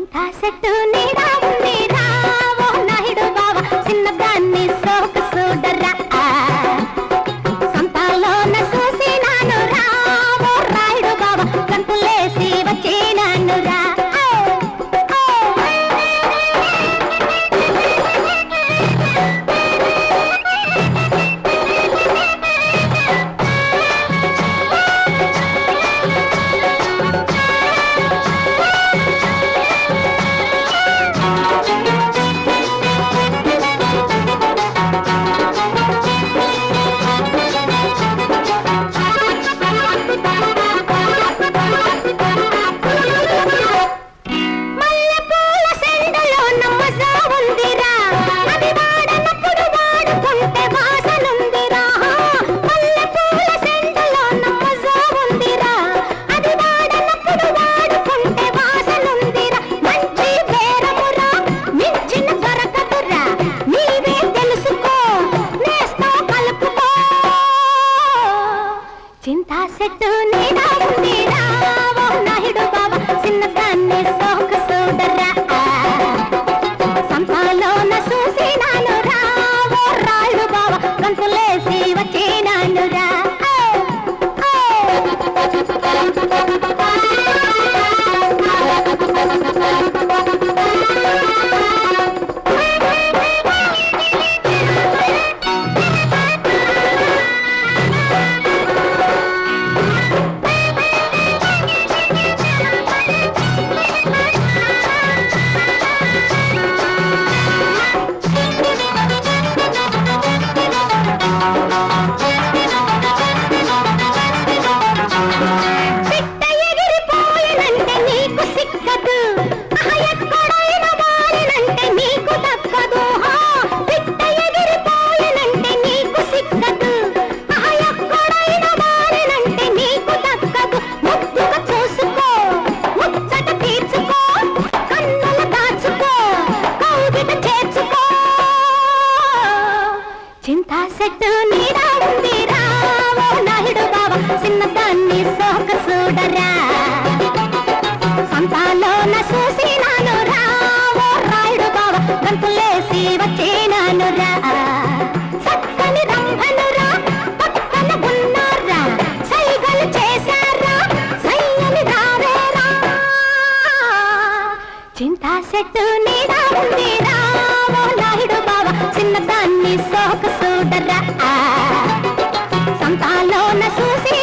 చింతా set నీడా ఉంది రావో నాయుడు బావ చిన్నదాన్ని సోకు చూడరా సంతాలోన చూసి నాను రావో రాయుడు బావ గంతులేసి వచ్చేనాను రా చింతా సెట్టు నీడా ఉంది రావో నాయుడు బావ చిన్నదాన్ని సోకు చూడరా సంతాలోన చూసి నాను రావో రాయుడు బావ గంతులేసి వచ్చేనాను రా చింతా సెట్టు నీడా ఉంది రావో నాయుడు బావ చిన్నదాన్ని సోకు చూడరా సంతాలోన చూసి నాను రావో రాయుడు బావ గంతులేసి వచ్చేనాను రా సక్కని రంభనురా పక్కన ఉన్నారా సైగలు చేశారా సయ్యని రావేరా చింతా సెట్టు నీడా ఉంది రావో నాయుడు బావ చిన్నదాన్ని సోకు చూడరా సంతాలోన చూసి